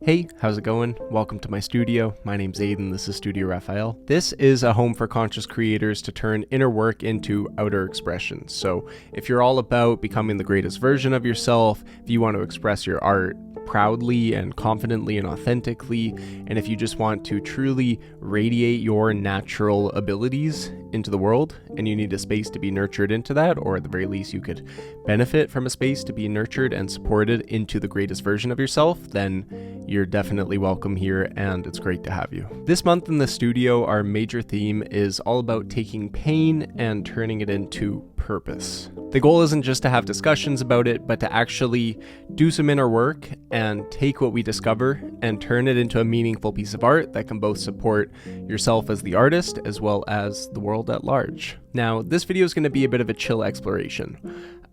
Hey, how's it going? Welcome to my studio. My name's Aiden, this is Studio Raphael. This is a home for conscious creators to turn inner work into outer expression. So if you're all about becoming the greatest version of yourself, if you want to express your art proudly and confidently and authentically, and if you just want to truly radiate your natural abilities into the world, and you need a space to be nurtured into that, or at the very least you could benefit from a space to be nurtured and supported into the greatest version of yourself, then you're definitely welcome here, and it's great to have you. This month in the studio, our major theme is all about taking pain and turning it into purpose. The goal isn't just to have discussions about it, but to actually do some inner work and take what we discover and turn it into a meaningful piece of art that can both support yourself as the artist as well as the world at large. Now, this video is going to be a bit of a chill exploration.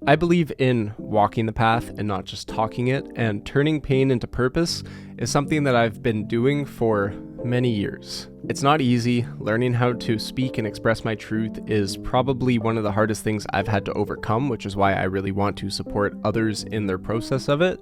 I believe in walking the path and not just talking it, and turning pain into purpose is something that I've been doing for many years. It's not easy. Learning how to speak and express my truth is probably one of the hardest things I've had to overcome, which is why I really want to support others in their process of it.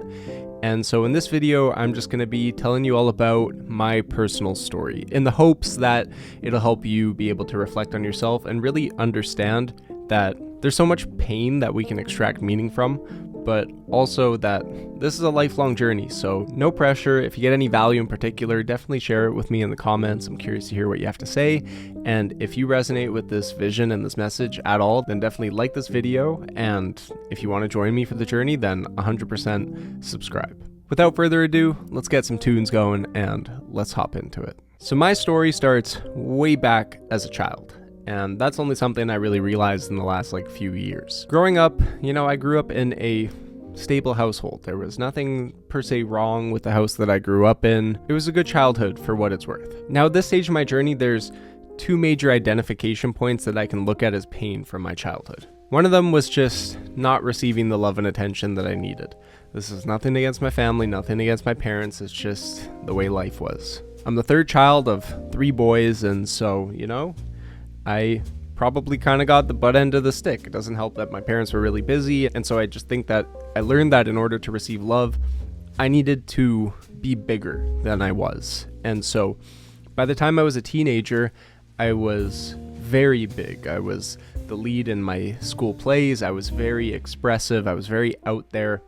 And so in this video, I'm just going to be telling you all about my personal story in the hopes that it'll help you be able to reflect on yourself and really understand that there's so much pain that we can extract meaning from, but also that this is a lifelong journey, so no pressure. If you get any value in particular, definitely share it with me in the comments. I'm curious to hear what you have to say, and if you resonate with this vision and this message at all, then definitely like this video, and if you want to join me for the journey, then 100% subscribe. Without further ado, let's get some tunes going and let's hop into it. So my story starts way back as a child. And that's only something I really realized in the last few years. Growing up, I grew up in a stable household. There was nothing per se wrong with the house that I grew up in. It was a good childhood for what it's worth. Now at this stage of my journey, there's two major identification points that I can look at as pain from my childhood. One of them was just not receiving the love and attention that I needed. This is nothing against my family, nothing against my parents, it's just the way life was. I'm the third child of 3 boys, and so, I probably kind of got the butt end of the stick. It doesn't help that my parents were really busy, and so I just think that I learned that in order to receive love, I needed to be bigger than I was. And so by the time I was a teenager, I was very big. I was the lead in my school plays. I was very expressive. I was very out there,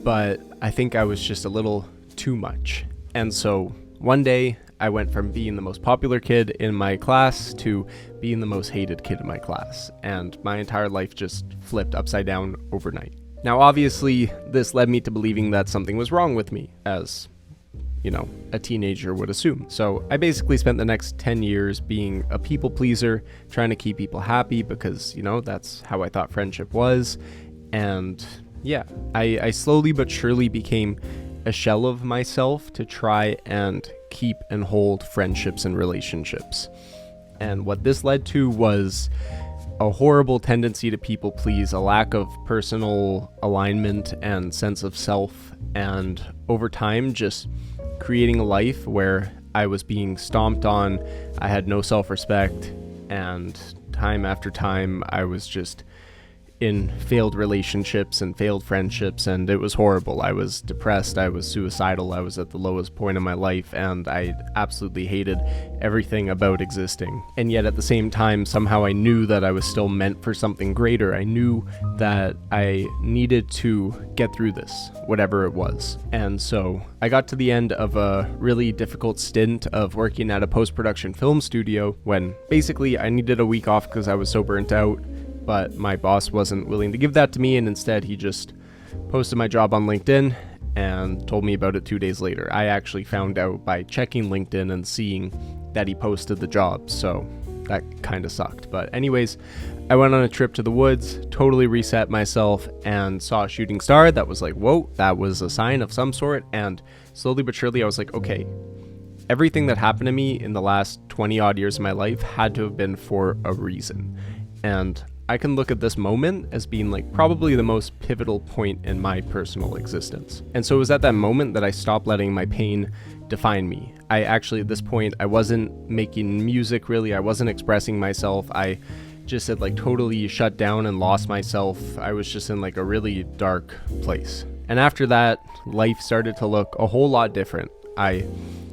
but I think I was just a little too much. And so one day, I went from being the most popular kid in my class to being the most hated kid in my class, and my entire life just flipped upside down overnight. Now, obviously, this led me to believing that something was wrong with me, as, a teenager would assume. So I basically spent the next 10 years being a people pleaser, trying to keep people happy because, that's how I thought friendship was. And yeah, I slowly but surely became a shell of myself to try and keep and hold friendships and relationships. And what this led to was a horrible tendency to people please, a lack of personal alignment and sense of self, and over time just creating a life where I was being stomped on, I had no self-respect, and time after time I was just in failed relationships and failed friendships, and it was horrible. I was depressed, I was suicidal, I was at the lowest point in my life, and I absolutely hated everything about existing. And yet at the same time, somehow I knew that I was still meant for something greater. I knew that I needed to get through this, whatever it was. And so I got to the end of a really difficult stint of working at a post-production film studio when basically I needed a week off because I was so burnt out. But my boss wasn't willing to give that to me, and instead he just posted my job on LinkedIn and told me about it 2 days later. I actually found out by checking LinkedIn and seeing that he posted the job, so that kind of sucked. But anyways, I went on a trip to the woods, totally reset myself, and saw a shooting star that was like, whoa, that was a sign of some sort. And slowly but surely I was like, okay, everything that happened to me in the last 20 odd years of my life had to have been for a reason. And I can look at this moment as being probably the most pivotal point in my personal existence. And so it was at that moment that I stopped letting my pain define me. I actually, at this point, I wasn't making music really. I wasn't expressing myself. I just had totally shut down and lost myself. I was just in a really dark place. And after that, life started to look a whole lot different. I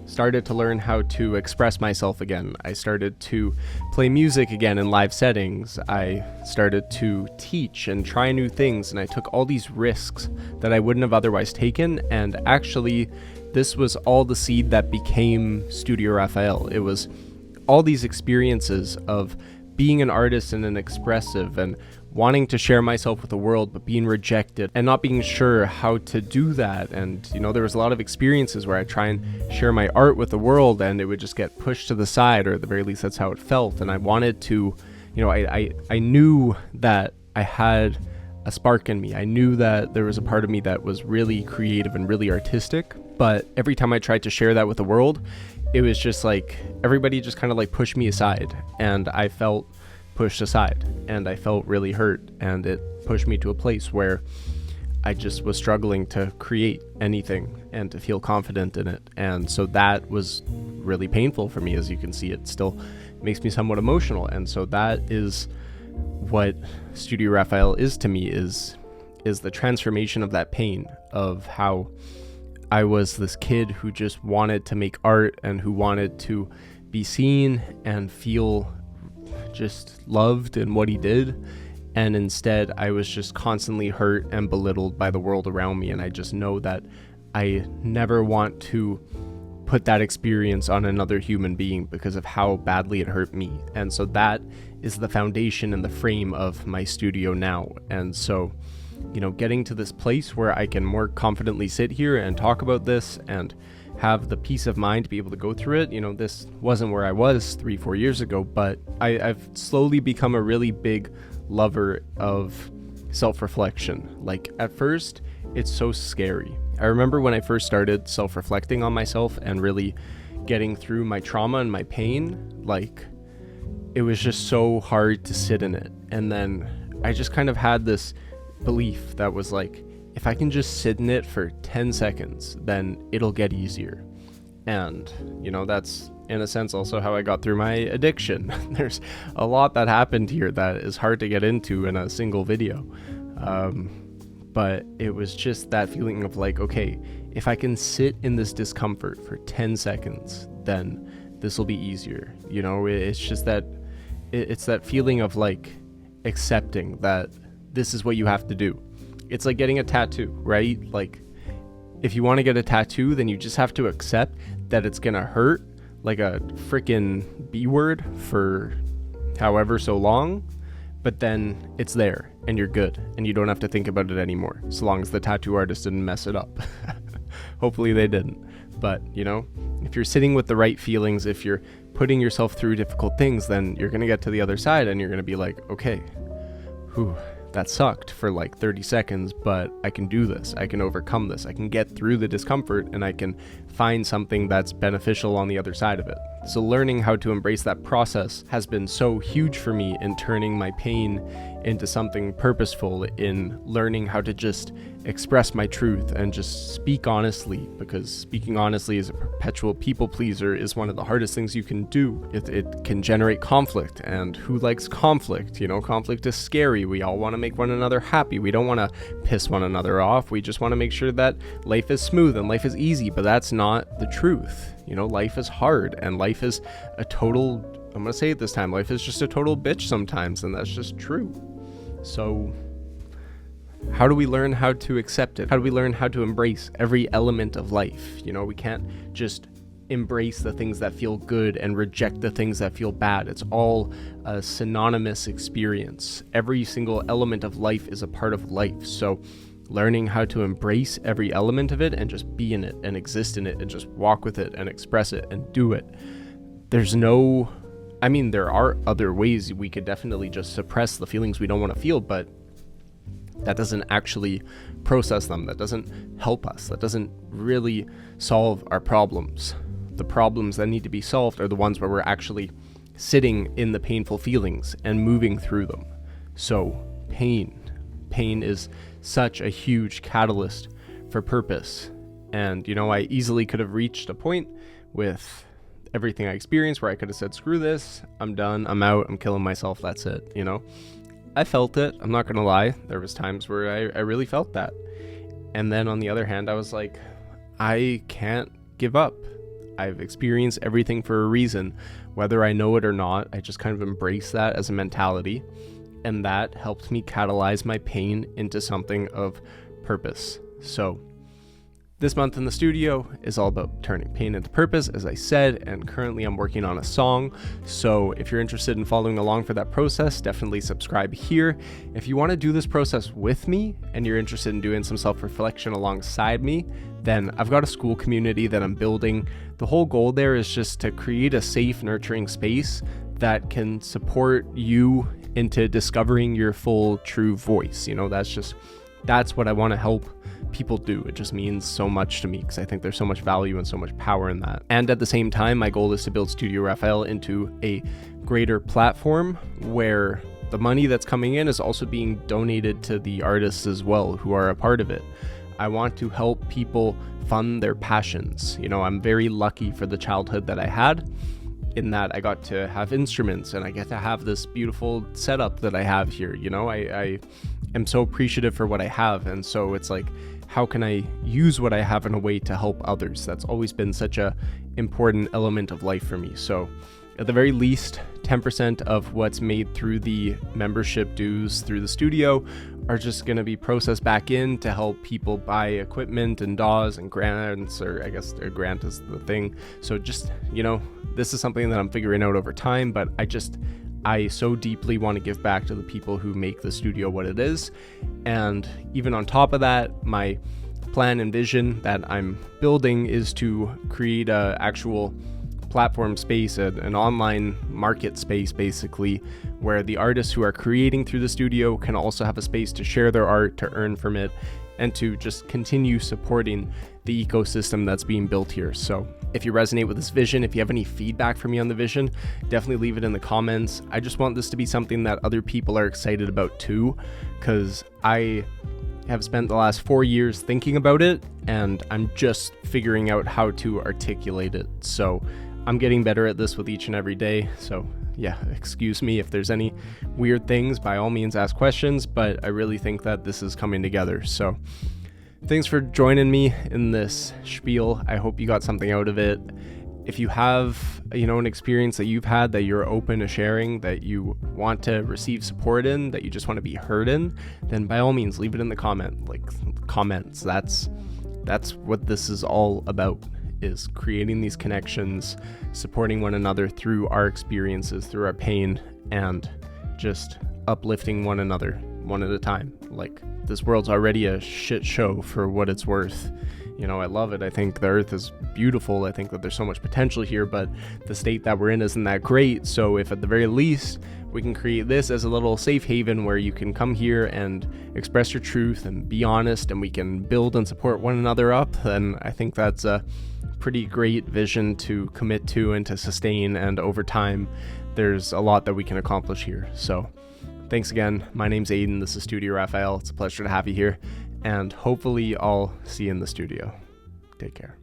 started to learn how to express myself again. I started to play music again in live settings. I started to teach and try new things, and I took all these risks that I wouldn't have otherwise taken. And actually, this was all the seed that became Studio Raphael. It was all these experiences of being an artist and an expressive and wanting to share myself with the world, but being rejected and not being sure how to do that. And, there was a lot of experiences where I try and share my art with the world and it would just get pushed to the side, or at the very least, that's how it felt. And I wanted to, I knew that I had a spark in me. I knew that there was a part of me that was really creative and really artistic, but every time I tried to share that with the world, it was just like everybody just kind of like pushed me aside, and I felt pushed aside, and I felt really hurt, and it pushed me to a place where I just was struggling to create anything and to feel confident in it. And so that was really painful for me. As you can see, it still makes me somewhat emotional. And so that is what Studio Raphael is to me, is the transformation of that pain, of how I was this kid who just wanted to make art and who wanted to be seen and feel just loved in what he did, and instead I was just constantly hurt and belittled by the world around me. And I just know that I never want to put that experience on another human being because of how badly it hurt me. And so that is the foundation and the frame of my studio now. And so, getting to this place where I can more confidently sit here and talk about this and have the peace of mind to be able to go through it. This wasn't where I was 3-4 years ago, but I've slowly become a really big lover of self-reflection. Like, at first, it's so scary. I remember when I first started self-reflecting on myself and really getting through my trauma and my pain, like, it was just so hard to sit in it. And then I just kind of had this belief that was like, if I can just sit in it for 10 seconds, then it'll get easier. And, that's in a sense also how I got through my addiction. There's a lot that happened here that is hard to get into in a single video. But it was just that feeling of like, okay, if I can sit in this discomfort for 10 seconds, then this will be easier. It's just that, it's that feeling of like accepting that this is what you have to do. It's like getting a tattoo, right? Like, if you want to get a tattoo, then you just have to accept that it's gonna hurt like a freaking B word for however so long, but then it's there and you're good and you don't have to think about it anymore, so long as the tattoo artist didn't mess it up. Hopefully they didn't. But, if you're sitting with the right feelings, if you're putting yourself through difficult things, then you're gonna get to the other side and you're gonna be like, okay, whew, that sucked for like 30 seconds, but I can do this. I can overcome this. I can get through the discomfort and I can find something that's beneficial on the other side of it. So learning how to embrace that process has been so huge for me in turning my pain into something purposeful, in learning how to just express my truth and just speak honestly, because speaking honestly as a perpetual people pleaser is one of the hardest things you can do. It can generate conflict, and who likes conflict? Conflict is scary. We all want to make one another happy. We don't want to piss one another off. We just want to make sure that life is smooth and life is easy, but that's not the truth. Life is hard, and life is a total, I'm going to say it this time, life is just a total bitch sometimes, and that's just true. So how do we learn how to accept it? How do we learn how to embrace every element of life? We can't just embrace the things that feel good and reject the things that feel bad. It's all a synonymous experience. Every single element of life is a part of life. So learning how to embrace every element of it and just be in it and exist in it and just walk with it and express it and do it. There are other ways we could definitely just suppress the feelings we don't want to feel, but that doesn't actually process them. That doesn't help us. That doesn't really solve our problems. The problems that need to be solved are the ones where we're actually sitting in the painful feelings and moving through them. So pain is such a huge catalyst for purpose. And, I easily could have reached a point with everything I experienced where I could have said, screw this, I'm done, I'm out, I'm killing myself, that's it, I felt it, I'm not gonna lie. There was times where I really felt that. And then on the other hand, I was like, I can't give up. I've experienced everything for a reason, whether I know it or not. I just kind of embrace that as a mentality, and that helped me catalyze my pain into something of purpose. So this month in the studio is all about turning pain into purpose, as I said, and currently I'm working on a song. So if you're interested in following along for that process, definitely subscribe here. If you want to do this process with me and you're interested in doing some self-reflection alongside me, then I've got a school community that I'm building. The whole goal there is just to create a safe, nurturing space that can support you into discovering your full, true voice. That's what I want to help people do. It just means so much to me because I think there's so much value and so much power in that. And at the same time, my goal is to build Studio Raphael into a greater platform where the money that's coming in is also being donated to the artists as well who are a part of it. I want to help people fund their passions. I'm very lucky for the childhood that I had, in that I got to have instruments and I get to have this beautiful setup that I have here. I am so appreciative for what I have. And so it's like, how can I use what I have in a way to help others? That's always been such a important element of life for me. So at the very least, 10% of what's made through the membership dues through the studio are just going to be processed back in to help people buy equipment and DAWs and grants, or I guess a grant is the thing. So just, this is something that I'm figuring out over time, but I so deeply want to give back to the people who make the studio what it is. And even on top of that, my plan and vision that I'm building is to create a actual platform space, an online market space basically, where the artists who are creating through the studio can also have a space to share their art, to earn from it, and to just continue supporting the ecosystem that's being built here. So if you resonate with this vision, if you have any feedback for me on the vision, definitely leave it in the comments. I just want this to be something that other people are excited about too, because I have spent the last 4 years thinking about it and I'm just figuring out how to articulate it. So I'm getting better at this with each and every day. So yeah, excuse me if there's any weird things, by all means ask questions, but I really think that this is coming together. So thanks for joining me in this spiel. I hope you got something out of it. If you have, an experience that you've had that you're open to sharing, that you want to receive support in, that you just want to be heard in, then by all means leave it in the comments. That's what this is all about, is creating these connections, supporting one another through our experiences, through our pain, and just uplifting one another one at a time. Like, this world's already a shit show for what it's worth. I love it. I think the earth is beautiful. I think that there's so much potential here, but the state that we're in isn't that great. So if at the very least we can create this as a little safe haven where you can come here and express your truth and be honest, and we can build and support one another up, then I think that's a pretty great vision to commit to and to sustain. And over time, there's a lot that we can accomplish here. So thanks again. My name's Aiden. This is Studio Raphael. It's a pleasure to have you here. And hopefully I'll see you in the studio. Take care.